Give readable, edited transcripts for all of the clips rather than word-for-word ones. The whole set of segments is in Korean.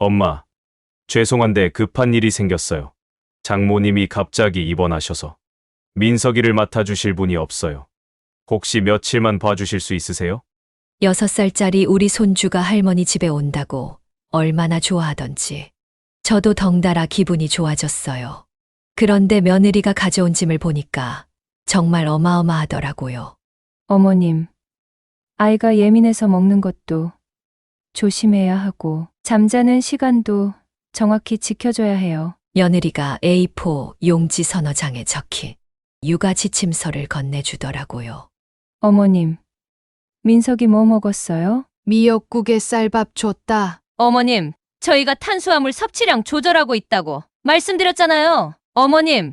엄마, 죄송한데 급한 일이 생겼어요. 장모님이 갑자기 입원하셔서 민석이를 맡아주실 분이 없어요. 혹시 며칠만 봐주실 수 있으세요? 6살짜리 우리 손주가 할머니 집에 온다고 얼마나 좋아하던지. 저도 덩달아 기분이 좋아졌어요. 그런데 며느리가 가져온 짐을 보니까 정말 어마어마하더라고요. 어머님, 아이가 예민해서 먹는 것도 조심해야 하고, 잠자는 시간도 정확히 지켜줘야 해요. 며느리가 A4 용지 서너 장에 적힌 육아 지침서를 건네주더라고요. 어머님, 민석이 뭐 먹었어요? 미역국에 쌀밥 줬다. 어머님, 저희가 탄수화물 섭취량 조절하고 있다고 말씀드렸잖아요. 어머님,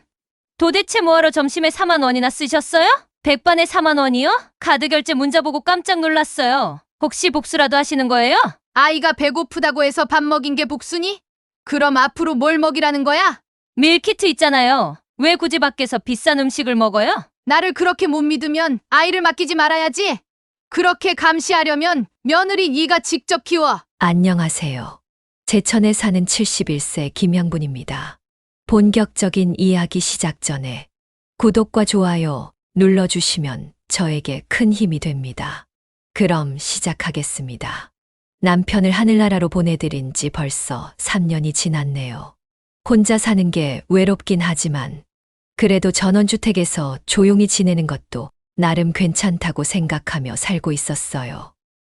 도대체 뭐하러 점심에 4만 원이나 쓰셨어요? 백반에 4만 원이요? 카드 결제 문자 보고 깜짝 놀랐어요. 혹시 복수라도 하시는 거예요? 아이가 배고프다고 해서 밥 먹인 게 복수니? 그럼 앞으로 뭘 먹이라는 거야? 밀키트 있잖아요. 왜 굳이 밖에서 비싼 음식을 먹어요? 나를 그렇게 못 믿으면 아이를 맡기지 말아야지. 그렇게 감시하려면 며느리 네가 직접 키워. 안녕하세요. 제천에 사는 71세 김영분입니다. 본격적인 이야기 시작 전에 구독과 좋아요 눌러주시면 저에게 큰 힘이 됩니다. 그럼 시작하겠습니다. 남편을 하늘나라로 보내드린 지 벌써 3년이 지났네요. 혼자 사는 게 외롭긴 하지만 그래도 전원주택에서 조용히 지내는 것도 나름 괜찮다고 생각하며 살고 있었어요.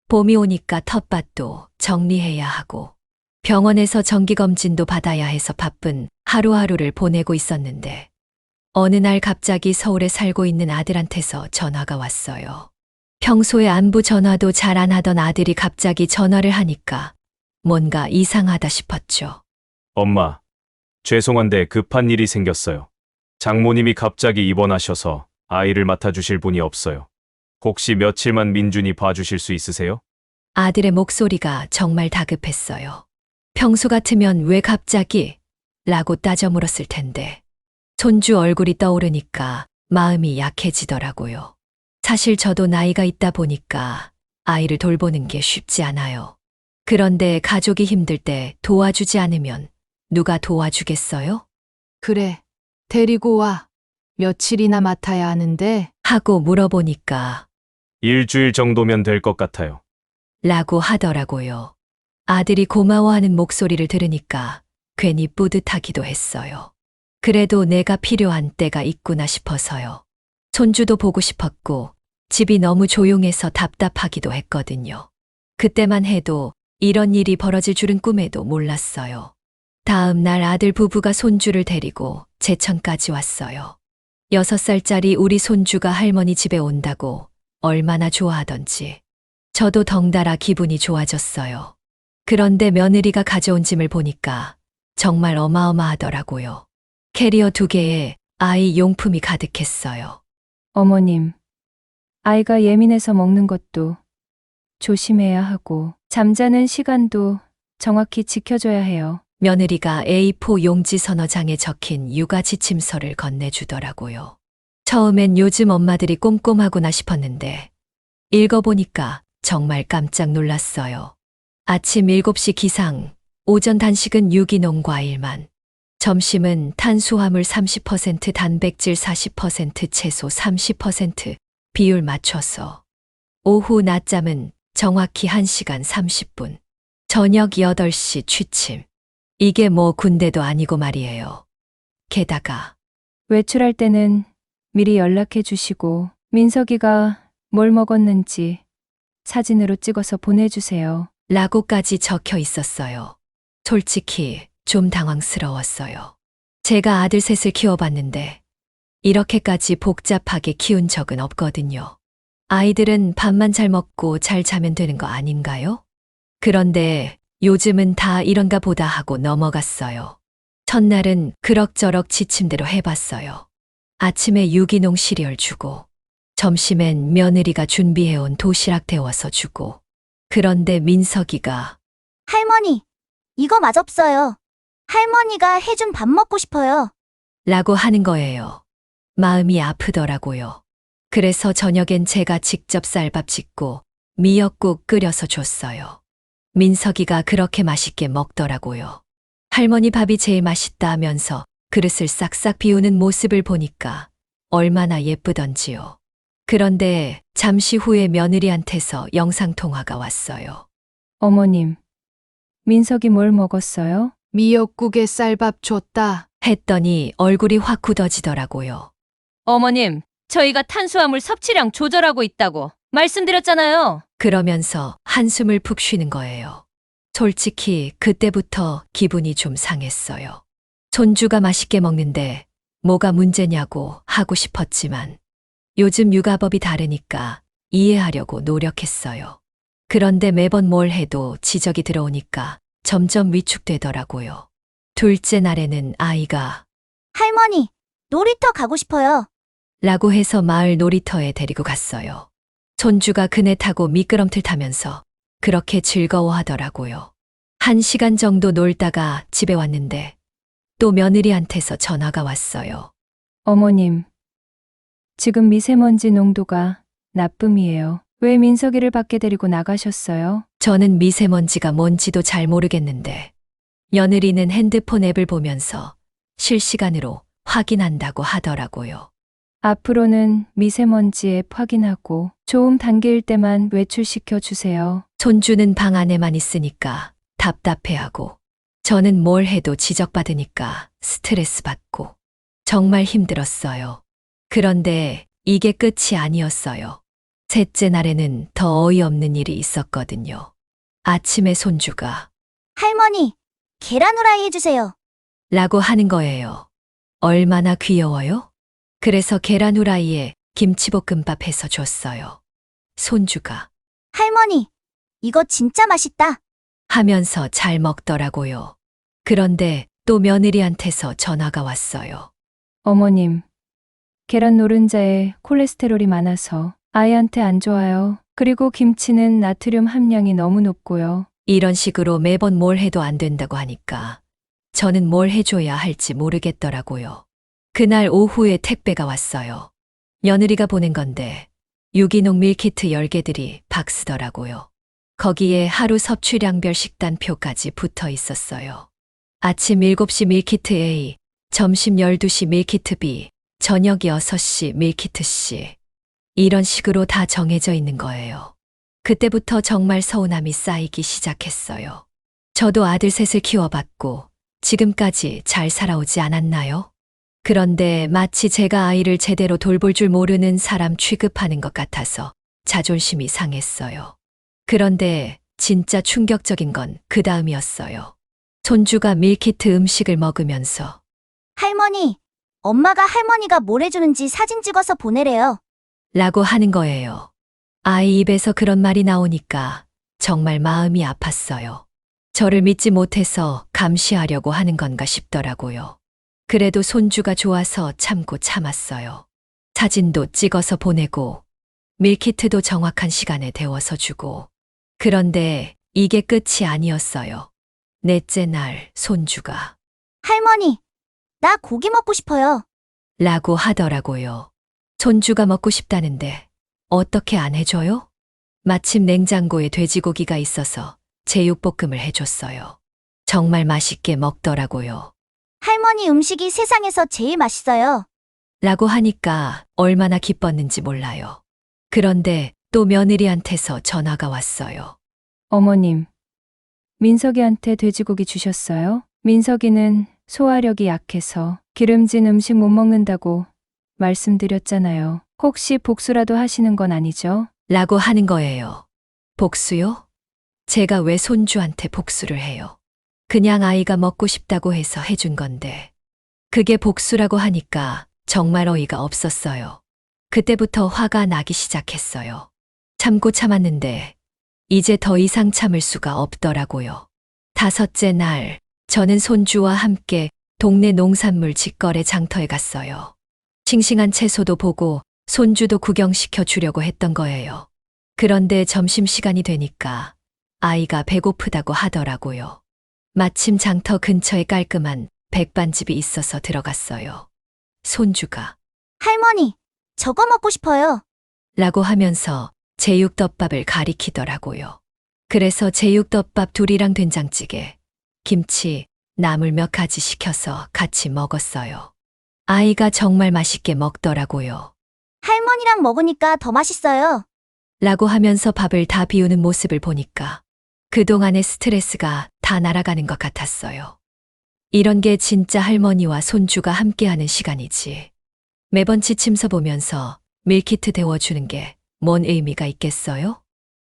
봄이 오니까 텃밭도 정리해야 하고 병원에서 정기검진도 받아야 해서 바쁜 하루하루를 보내고 있었는데 어느 날 갑자기 서울에 살고 있는 아들한테서 전화가 왔어요. 평소에 안부 전화도 잘 안 하던 아들이 갑자기 전화를 하니까 뭔가 이상하다 싶었죠. 엄마, 죄송한데 급한 일이 생겼어요. 장모님이 갑자기 입원하셔서 아이를 맡아주실 분이 없어요. 혹시 며칠만 민준이 봐주실 수 있으세요? 아들의 목소리가 정말 다급했어요. 평소 같으면 왜 갑자기? 라고 따져 물었을 텐데 손주 얼굴이 떠오르니까 마음이 약해지더라고요. 사실 저도 나이가 있다 보니까 아이를 돌보는 게 쉽지 않아요. 그런데 가족이 힘들 때 도와주지 않으면 누가 도와주겠어요? 그래, 데리고 와. 며칠이나 맡아야 하는데. 하고 물어보니까 일주일 정도면 될 것 같아요. 라고 하더라고요. 아들이 고마워하는 목소리를 들으니까 괜히 뿌듯하기도 했어요. 그래도 내가 필요한 때가 있구나 싶어서요. 손주도 보고 싶었고 집이 너무 조용해서 답답하기도 했거든요. 그때만 해도 이런 일이 벌어질 줄은 꿈에도 몰랐어요. 다음 날 아들 부부가 손주를 데리고 제천까지 왔어요. 6살짜리 우리 손주가 할머니 집에 온다고 얼마나 좋아하던지. 저도 덩달아 기분이 좋아졌어요. 그런데 며느리가 가져온 짐을 보니까 정말 어마어마하더라고요. 캐리어 2개에 아이 용품이 가득했어요. 어머님, 아이가 예민해서 먹는 것도 조심해야 하고, 잠자는 시간도 정확히 지켜줘야 해요. 며느리가 A4 용지 서너 장에 적힌 육아 지침서를 건네주더라고요. 처음엔 요즘 엄마들이 꼼꼼하구나 싶었는데 읽어보니까 정말 깜짝 놀랐어요. 아침 7시 기상, 오전 단식은 유기농 과일만, 점심은 탄수화물 30%, 단백질 40%, 채소 30% 비율 맞춰서, 오후 낮잠은 정확히 1시간 30분, 저녁 8시 취침. 이게 뭐 군대도 아니고 말이에요. 게다가 외출할 때는 미리 연락해 주시고, 민석이가 뭘 먹었는지 사진으로 찍어서 보내주세요. 라고까지 적혀 있었어요. 솔직히 좀 당황스러웠어요. 제가 아들 셋을 키워봤는데 이렇게까지 복잡하게 키운 적은 없거든요. 아이들은 밥만 잘 먹고 잘 자면 되는 거 아닌가요? 그런데 요즘은 다 이런가 보다 하고 넘어갔어요. 첫날은 그럭저럭 지침대로 해봤어요. 아침에 유기농 시리얼 주고, 점심엔 며느리가 준비해온 도시락 데워서 주고, 그런데 민석이가 할머니, 이거 맛없어요. 할머니가 해준 밥 먹고 싶어요. 라고 하는 거예요. 마음이 아프더라고요. 그래서 저녁엔 제가 직접 쌀밥 짓고 미역국 끓여서 줬어요. 민석이가 그렇게 맛있게 먹더라고요. 할머니 밥이 제일 맛있다 하면서 그릇을 싹싹 비우는 모습을 보니까 얼마나 예쁘던지요. 그런데 잠시 후에 며느리한테서 영상통화가 왔어요. 어머님, 민석이 뭘 먹었어요? 미역국에 쌀밥 줬다. 했더니 얼굴이 확 굳어지더라고요. 어머님, 저희가 탄수화물 섭취량 조절하고 있다고 말씀드렸잖아요. 그러면서 한숨을 푹 쉬는 거예요. 솔직히 그때부터 기분이 좀 상했어요. 손주가 맛있게 먹는데 뭐가 문제냐고 하고 싶었지만 요즘 육아법이 다르니까 이해하려고 노력했어요. 그런데 매번 뭘 해도 지적이 들어오니까 점점 위축되더라고요. 둘째 날에는 아이가 할머니, 놀이터 가고 싶어요. 라고 해서 마을 놀이터에 데리고 갔어요. 손주가 그네 타고 미끄럼틀 타면서 그렇게 즐거워하더라고요. 1시간 정도 놀다가 집에 왔는데 또 며느리한테서 전화가 왔어요. 어머님, 지금 미세먼지 농도가 나쁨이에요. 왜 민석이를 밖에 데리고 나가셨어요? 저는 미세먼지가 뭔지도 잘 모르겠는데 며느리는 핸드폰 앱을 보면서 실시간으로 확인한다고 하더라고요. 앞으로는 미세먼지 앱 확인하고 좋음 단계일 때만 외출시켜 주세요. 손주는 방 안에만 있으니까 답답해하고 저는 뭘 해도 지적받으니까 스트레스 받고 정말 힘들었어요. 그런데 이게 끝이 아니었어요. 셋째 날에는 더 어이없는 일이 있었거든요. 아침에 손주가 할머니, 계란 후라이 해주세요. 라고 하는 거예요. 얼마나 귀여워요? 그래서 계란 후라이에 김치볶음밥 해서 줬어요. 손주가 할머니, 이거 진짜 맛있다. 하면서 잘 먹더라고요. 그런데 또 며느리한테서 전화가 왔어요. 어머님, 계란 노른자에 콜레스테롤이 많아서 아이한테 안 좋아요. 그리고 김치는 나트륨 함량이 너무 높고요. 이런 식으로 매번 뭘 해도 안 된다고 하니까 저는 뭘 해줘야 할지 모르겠더라고요. 그날 오후에 택배가 왔어요. 며느리가 보낸 건데 유기농 밀키트 10개들이 박스더라고요. 거기에 하루 섭취량별 식단표까지 붙어 있었어요. 아침 7시 밀키트 A, 점심 12시 밀키트 B, 저녁 6시 밀키트 C. 이런 식으로 다 정해져 있는 거예요. 그때부터 정말 서운함이 쌓이기 시작했어요. 저도 아들 셋을 키워봤고 지금까지 잘 살아오지 않았나요? 그런데 마치 제가 아이를 제대로 돌볼 줄 모르는 사람 취급하는 것 같아서 자존심이 상했어요. 그런데 진짜 충격적인 건 그 다음이었어요. 손주가 밀키트 음식을 먹으면서 할머니, 엄마가 할머니가 뭘 해주는지 사진 찍어서 보내래요. 라고 하는 거예요. 아이 입에서 그런 말이 나오니까 정말 마음이 아팠어요. 저를 믿지 못해서 감시하려고 하는 건가 싶더라고요. 그래도 손주가 좋아서 참고 참았어요. 사진도 찍어서 보내고 밀키트도 정확한 시간에 데워서 주고. 그런데 이게 끝이 아니었어요. 넷째 날 손주가 할머니, 나 고기 먹고 싶어요. 라고 하더라고요. 손주가 먹고 싶다는데 어떻게 안 해줘요? 마침 냉장고에 돼지고기가 있어서 제육볶음을 해줬어요. 정말 맛있게 먹더라고요. 할머니 음식이 세상에서 제일 맛있어요. 라고 하니까 얼마나 기뻤는지 몰라요. 그런데 또 며느리한테서 전화가 왔어요. 어머님, 민석이한테 돼지고기 주셨어요? 민석이는 소화력이 약해서 기름진 음식 못 먹는다고 말씀드렸잖아요. 혹시 복수라도 하시는 건 아니죠? 라고 하는 거예요. 복수요? 제가 왜 손주한테 복수를 해요? 그냥 아이가 먹고 싶다고 해서 해준 건데. 그게 복수라고 하니까 정말 어이가 없었어요. 그때부터 화가 나기 시작했어요. 참고 참았는데 이제 더 이상 참을 수가 없더라고요. 5째 날, 저는 손주와 함께 동네 농산물 직거래 장터에 갔어요. 싱싱한 채소도 보고 손주도 구경시켜 주려고 했던 거예요. 그런데 점심시간이 되니까 아이가 배고프다고 하더라고요. 마침 장터 근처에 깔끔한 백반집이 있어서 들어갔어요. 손주가 할머니, 저거 먹고 싶어요. 라고 하면서 제육덮밥을 가리키더라고요. 그래서 제육덮밥 둘이랑 된장찌개, 김치, 나물 몇 가지 시켜서 같이 먹었어요. 아이가 정말 맛있게 먹더라고요. 할머니랑 먹으니까 더 맛있어요. 라고 하면서 밥을 다 비우는 모습을 보니까 그동안의 스트레스가 다 날아가는 것 같았어요. 이런 게 진짜 할머니와 손주가 함께하는 시간이지. 매번 지침서 보면서 밀키트 데워주는 게 뭔 의미가 있겠어요?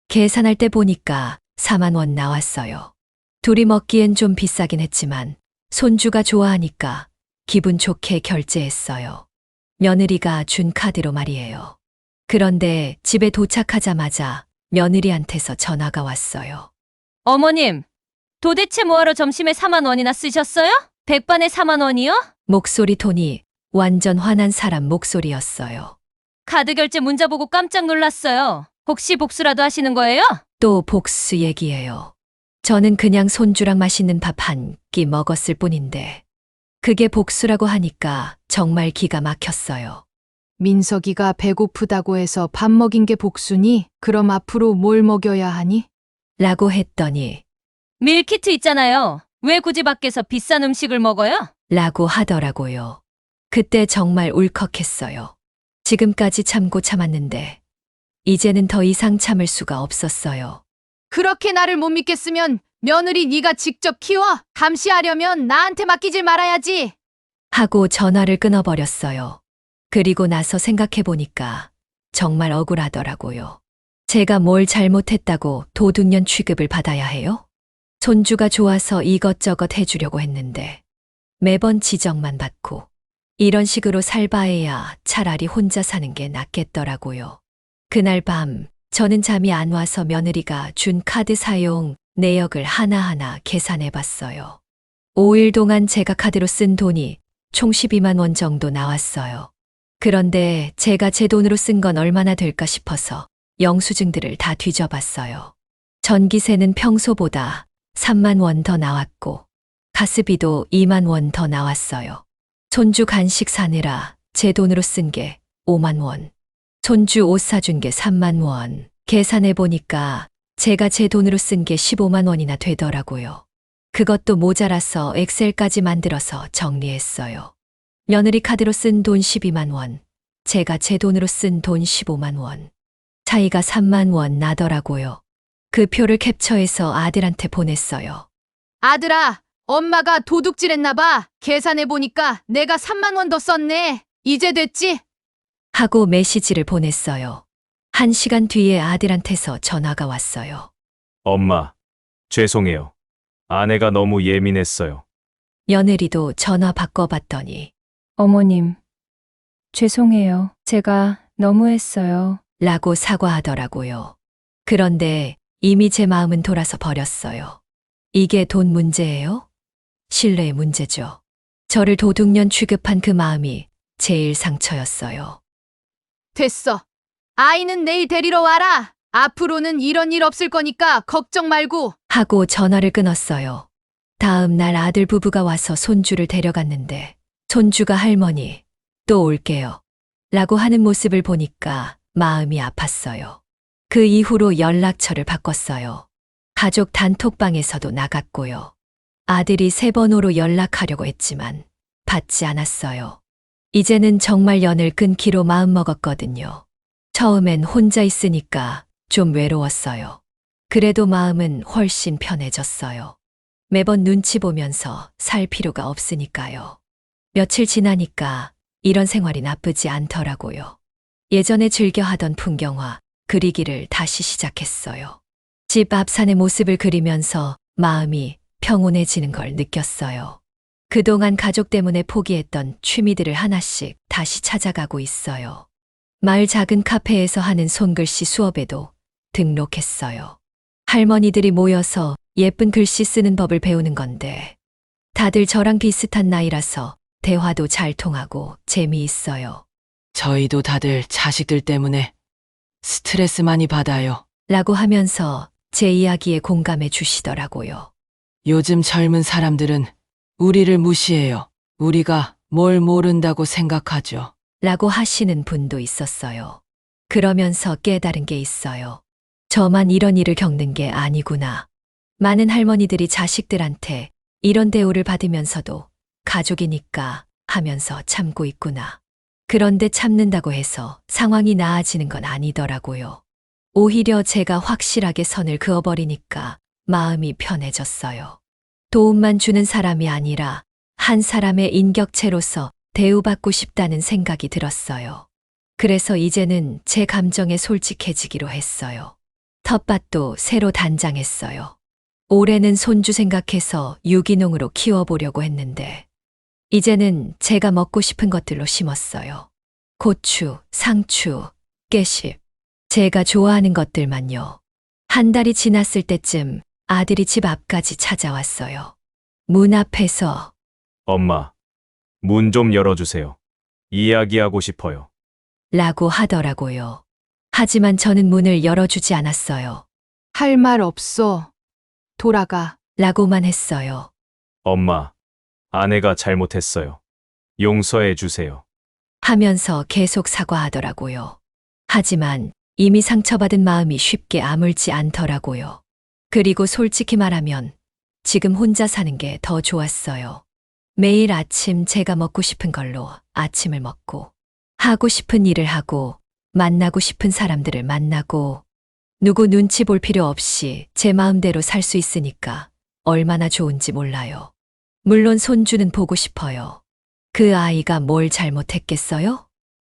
계산할 때 보니까 4만 원 나왔어요. 둘이 먹기엔 좀 비싸긴 했지만 손주가 좋아하니까 기분 좋게 결제했어요. 며느리가 준 카드로 말이에요. 그런데 집에 도착하자마자 며느리한테서 전화가 왔어요. 어머님, 도대체 뭐하러 점심에 4만 원이나 쓰셨어요? 백반에 4만 원이요? 목소리 톤이 완전 화난 사람 목소리였어요. 카드 결제 문자 보고 깜짝 놀랐어요. 혹시 복수라도 하시는 거예요? 또 복수 얘기예요. 저는 그냥 손주랑 맛있는 밥 한 끼 먹었을 뿐인데 그게 복수라고 하니까 정말 기가 막혔어요. 민석이가 배고프다고 해서 밥 먹인 게 복수니? 그럼 앞으로 뭘 먹여야 하니? 라고 했더니 밀키트 있잖아요. 왜 굳이 밖에서 비싼 음식을 먹어요? 라고 하더라고요. 그때 정말 울컥했어요. 지금까지 참고 참았는데 이제는 더 이상 참을 수가 없었어요. 그렇게 나를 못 믿겠으면 며느리 네가 직접 키워. 감시하려면 나한테 맡기질 말아야지. 하고 전화를 끊어버렸어요. 그리고 나서 생각해보니까 정말 억울하더라고요. 제가 뭘 잘못했다고 도둑년 취급을 받아야 해요? 손주가 좋아서 이것저것 해주려고 했는데 매번 지적만 받고 이런 식으로 살 바에야 차라리 혼자 사는 게 낫겠더라고요. 그날 밤 저는 잠이 안 와서 며느리가 준 카드 사용 내역을 하나하나 계산해 봤어요. 5일 동안 제가 카드로 쓴 돈이 총 12만 원 정도 나왔어요. 그런데 제가 제 돈으로 쓴 건 얼마나 될까 싶어서 영수증들을 다 뒤져봤어요. 전기세는 평소보다 3만 원 더 나왔고 가스비도 2만 원 더 나왔어요. 손주 간식 사느라 제 돈으로 쓴 게 5만 원. 손주 옷 사준 게 3만 원. 계산해 보니까 제가 제 돈으로 쓴 게 15만 원이나 되더라고요. 그것도 모자라서 엑셀까지 만들어서 정리했어요. 며느리 카드로 쓴 돈 12만 원. 제가 제 돈으로 쓴 돈 15만 원. 차이가 3만 원 나더라고요. 그 표를 캡처해서 아들한테 보냈어요. 아들아, 엄마가 도둑질했나 봐. 계산해보니까 내가 3만 원 더 썼네. 이제 됐지? 하고 메시지를 보냈어요. 1시간 뒤에 아들한테서 전화가 왔어요. 엄마, 죄송해요. 아내가 너무 예민했어요. 며느리도 전화 바꿔봤더니 어머님, 죄송해요. 제가 너무했어요. 라고 사과하더라고요. 그런데 이미 제 마음은 돌아서 버렸어요. 이게 돈 문제예요? 신뢰의 문제죠. 저를 도둑년 취급한 그 마음이 제일 상처였어요. 됐어. 아이는 내일 데리러 와라. 앞으로는 이런 일 없을 거니까 걱정 말고. 하고 전화를 끊었어요. 다음 날 아들 부부가 와서 손주를 데려갔는데 손주가 할머니, 또 올게요. 라고 하는 모습을 보니까 마음이 아팠어요. 그 이후로 연락처를 바꿨어요. 가족 단톡방에서도 나갔고요. 아들이 3번호로 연락하려고 했지만 받지 않았어요. 이제는 정말 연을 끊기로 마음먹었거든요. 처음엔 혼자 있으니까 좀 외로웠어요. 그래도 마음은 훨씬 편해졌어요. 매번 눈치 보면서 살 필요가 없으니까요. 며칠 지나니까 이런 생활이 나쁘지 않더라고요. 예전에 즐겨 하던 풍경화, 그리기를 다시 시작했어요. 집 앞산의 모습을 그리면서 마음이 평온해지는 걸 느꼈어요. 그동안 가족 때문에 포기했던 취미들을 하나씩 다시 찾아가고 있어요. 마을 작은 카페에서 하는 손글씨 수업에도 등록했어요. 할머니들이 모여서 예쁜 글씨 쓰는 법을 배우는 건데 다들 저랑 비슷한 나이라서 대화도 잘 통하고 재미있어요. 저희도 다들 자식들 때문에 스트레스 많이 받아요. 라고 하면서 제 이야기에 공감해 주시더라고요. 요즘 젊은 사람들은 우리를 무시해요. 우리가 뭘 모른다고 생각하죠. 라고 하시는 분도 있었어요. 그러면서 깨달은 게 있어요. 저만 이런 일을 겪는 게 아니구나. 많은 할머니들이 자식들한테 이런 대우를 받으면서도 가족이니까 하면서 참고 있구나. 그런데 참는다고 해서 상황이 나아지는 건 아니더라고요. 오히려 제가 확실하게 선을 그어버리니까 마음이 편해졌어요. 도움만 주는 사람이 아니라 한 사람의 인격체로서 대우받고 싶다는 생각이 들었어요. 그래서 이제는 제 감정에 솔직해지기로 했어요. 텃밭도 새로 단장했어요. 올해는 손주 생각해서 유기농으로 키워보려고 했는데 이제는 제가 먹고 싶은 것들로 심었어요. 고추, 상추, 깨십, 제가 좋아하는 것들만요. 한 달이 지났을 때쯤 아들이 집 앞까지 찾아왔어요. 문 앞에서 엄마, 문 좀 열어주세요. 이야기하고 싶어요. 라고 하더라고요. 하지만 저는 문을 열어주지 않았어요. 할 말 없어. 돌아가. 라고만 했어요. 엄마, 아내가 잘못했어요. 용서해 주세요. 하면서 계속 사과하더라고요. 하지만 이미 상처받은 마음이 쉽게 아물지 않더라고요. 그리고 솔직히 말하면 지금 혼자 사는 게 더 좋았어요. 매일 아침 제가 먹고 싶은 걸로 아침을 먹고 하고 싶은 일을 하고 만나고 싶은 사람들을 만나고 누구 눈치 볼 필요 없이 제 마음대로 살 수 있으니까 얼마나 좋은지 몰라요. 물론 손주는 보고 싶어요. 그 아이가 뭘 잘못했겠어요?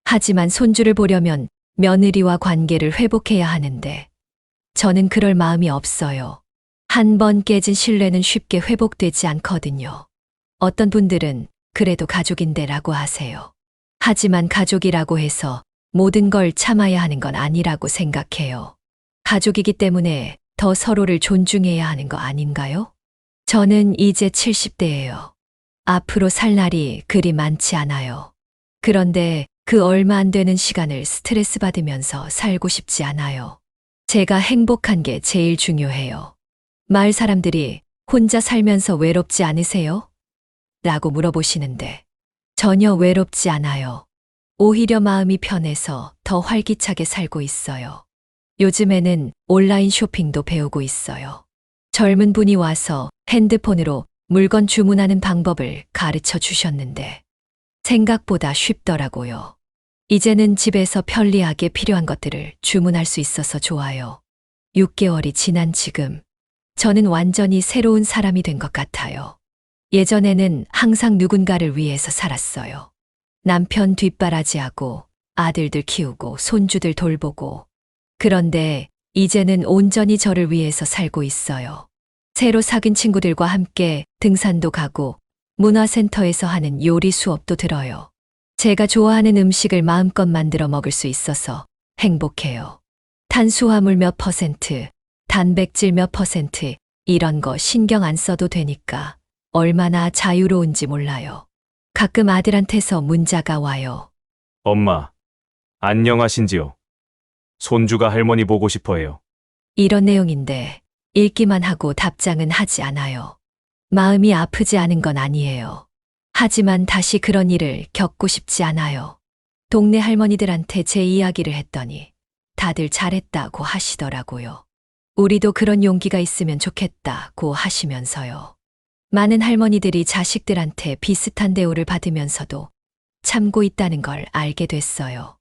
하지만 손주를 보려면 며느리와 관계를 회복해야 하는데 저는 그럴 마음이 없어요. 한 번 깨진 신뢰는 쉽게 회복되지 않거든요. 어떤 분들은 그래도 가족인데라고 하세요. 하지만 가족이라고 해서 모든 걸 참아야 하는 건 아니라고 생각해요. 가족이기 때문에 더 서로를 존중해야 하는 거 아닌가요? 저는 이제 70대예요. 앞으로 살 날이 그리 많지 않아요. 그런데 그 얼마 안 되는 시간을 스트레스 받으면서 살고 싶지 않아요. 제가 행복한 게 제일 중요해요. 마을 사람들이 혼자 살면서 외롭지 않으세요? 라고 물어보시는데 전혀 외롭지 않아요. 오히려 마음이 편해서 더 활기차게 살고 있어요. 요즘에는 온라인 쇼핑도 배우고 있어요. 젊은 분이 와서 핸드폰으로 물건 주문하는 방법을 가르쳐 주셨는데 생각보다 쉽더라고요. 이제는 집에서 편리하게 필요한 것들을 주문할 수 있어서 좋아요. 6개월이 지난 지금 저는 완전히 새로운 사람이 된 것 같아요. 예전에는 항상 누군가를 위해서 살았어요. 남편 뒷바라지하고 아들들 키우고 손주들 돌보고. 그런데 이제는 온전히 저를 위해서 살고 있어요. 새로 사귄 친구들과 함께 등산도 가고 문화센터에서 하는 요리 수업도 들어요. 제가 좋아하는 음식을 마음껏 만들어 먹을 수 있어서 행복해요. 탄수화물 몇 %, 단백질 몇 %, 이런 거 신경 안 써도 되니까 얼마나 자유로운지 몰라요. 가끔 아들한테서 문자가 와요. 엄마, 안녕하신지요? 손주가 할머니 보고 싶어 해요. 이런 내용인데 읽기만 하고 답장은 하지 않아요. 마음이 아프지 않은 건 아니에요. 하지만 다시 그런 일을 겪고 싶지 않아요. 동네 할머니들한테 제 이야기를 했더니 다들 잘했다고 하시더라고요. 우리도 그런 용기가 있으면 좋겠다고 하시면서요. 많은 할머니들이 자식들한테 비슷한 대우를 받으면서도 참고 있다는 걸 알게 됐어요.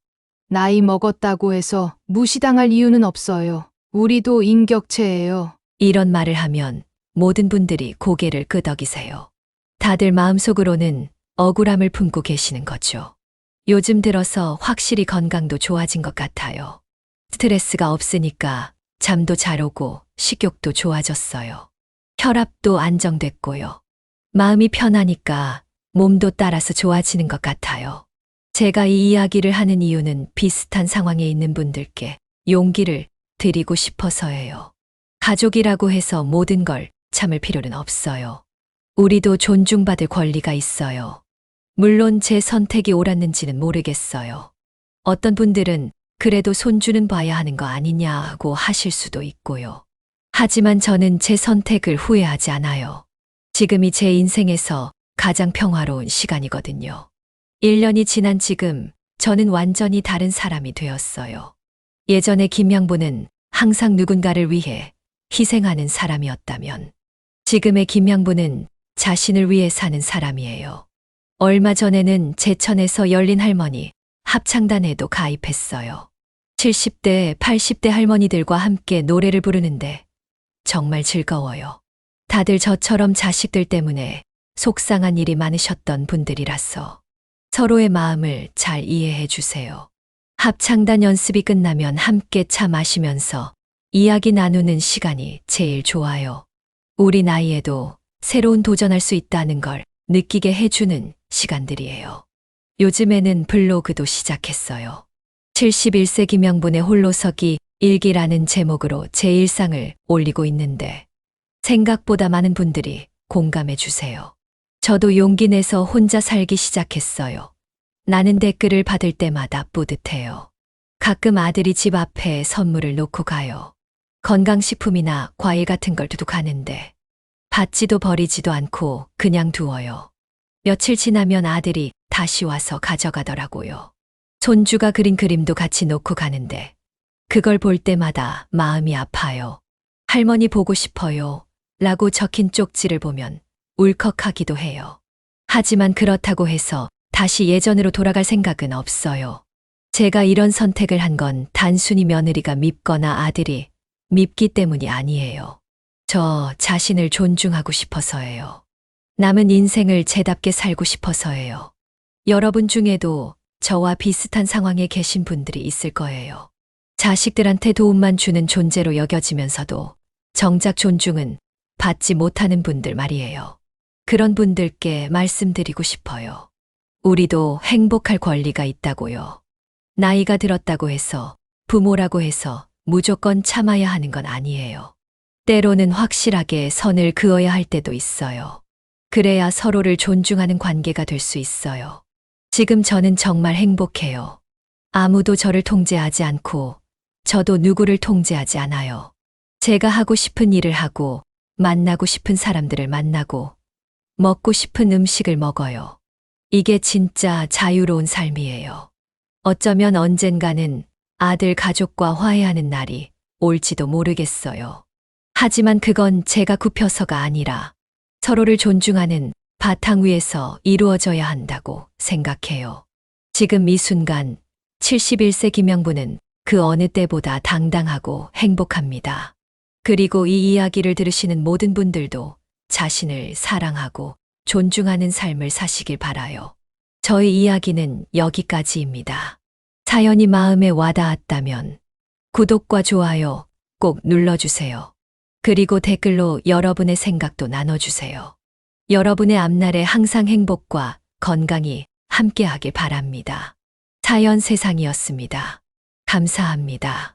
나이 먹었다고 해서 무시당할 이유는 없어요. 우리도 인격체예요. 이런 말을 하면 모든 분들이 고개를 끄덕이세요. 다들 마음속으로는 억울함을 품고 계시는 거죠. 요즘 들어서 확실히 건강도 좋아진 것 같아요. 스트레스가 없으니까 잠도 잘 오고 식욕도 좋아졌어요. 혈압도 안정됐고요. 마음이 편하니까 몸도 따라서 좋아지는 것 같아요. 제가 이 이야기를 하는 이유는 비슷한 상황에 있는 분들께 용기를 드리고 싶어서예요. 가족이라고 해서 모든 걸 참을 필요는 없어요. 우리도 존중받을 권리가 있어요. 물론 제 선택이 옳았는지는 모르겠어요. 어떤 분들은 그래도 손주는 봐야 하는 거 아니냐고 하실 수도 있고요. 하지만 저는 제 선택을 후회하지 않아요. 지금이 제 인생에서 가장 평화로운 시간이거든요. 1년이 지난 지금 저는 완전히 다른 사람이 되었어요. 예전에 김양부는 항상 누군가를 위해 희생하는 사람이었다면 지금의 김양부는 자신을 위해 사는 사람이에요. 얼마 전에는 제천에서 열린 할머니 합창단에도 가입했어요. 70대, 80대 할머니들과 함께 노래를 부르는데 정말 즐거워요. 다들 저처럼 자식들 때문에 속상한 일이 많으셨던 분들이라서 서로의 마음을 잘 이해해 주세요. 합창단 연습이 끝나면 함께 차 마시면서 이야기 나누는 시간이 제일 좋아요. 우리 나이에도 새로운 도전할 수 있다는 걸 느끼게 해주는 시간들이에요. 요즘에는 블로그도 시작했어요. 71세 김영분의 홀로서기 일기라는 제목으로 제 일상을 올리고 있는데 생각보다 많은 분들이 공감해 주세요. 저도 용기 내서 혼자 살기 시작했어요. 나는 댓글을 받을 때마다 뿌듯해요. 가끔 아들이 집 앞에 선물을 놓고 가요. 건강식품이나 과일 같은 걸 두고 가는데 받지도 버리지도 않고 그냥 두어요. 며칠 지나면 아들이 다시 와서 가져가더라고요. 손주가 그린 그림도 같이 놓고 가는데 그걸 볼 때마다 마음이 아파요. 할머니 보고 싶어요 라고 적힌 쪽지를 보면 울컥하기도 해요. 하지만 그렇다고 해서 다시 예전으로 돌아갈 생각은 없어요. 제가 이런 선택을 한 건 단순히 며느리가 밉거나 아들이 밉기 때문이 아니에요. 저 자신을 존중하고 싶어서예요. 남은 인생을 제답게 살고 싶어서예요. 여러분 중에도 저와 비슷한 상황에 계신 분들이 있을 거예요. 자식들한테 도움만 주는 존재로 여겨지면서도 정작 존중은 받지 못하는 분들 말이에요. 그런 분들께 말씀드리고 싶어요. 우리도 행복할 권리가 있다고요. 나이가 들었다고 해서 부모라고 해서 무조건 참아야 하는 건 아니에요. 때로는 확실하게 선을 그어야 할 때도 있어요. 그래야 서로를 존중하는 관계가 될 수 있어요. 지금 저는 정말 행복해요. 아무도 저를 통제하지 않고 저도 누구를 통제하지 않아요. 제가 하고 싶은 일을 하고 만나고 싶은 사람들을 만나고 먹고 싶은 음식을 먹어요. 이게 진짜 자유로운 삶이에요. 어쩌면 언젠가는 아들 가족과 화해하는 날이 올지도 모르겠어요. 하지만 그건 제가 굽혀서가 아니라 서로를 존중하는 바탕 위에서 이루어져야 한다고 생각해요. 지금 이 순간 71세 김영부는 그 어느 때보다 당당하고 행복합니다. 그리고 이 이야기를 들으시는 모든 분들도 자신을 사랑하고 존중하는 삶을 사시길 바라요. 저의 이야기는 여기까지입니다. 사연이 마음에 와닿았다면 구독과 좋아요 꼭 눌러주세요. 그리고 댓글로 여러분의 생각도 나눠주세요. 여러분의 앞날에 항상 행복과 건강이 함께하길 바랍니다. 사연 세상이었습니다. 감사합니다.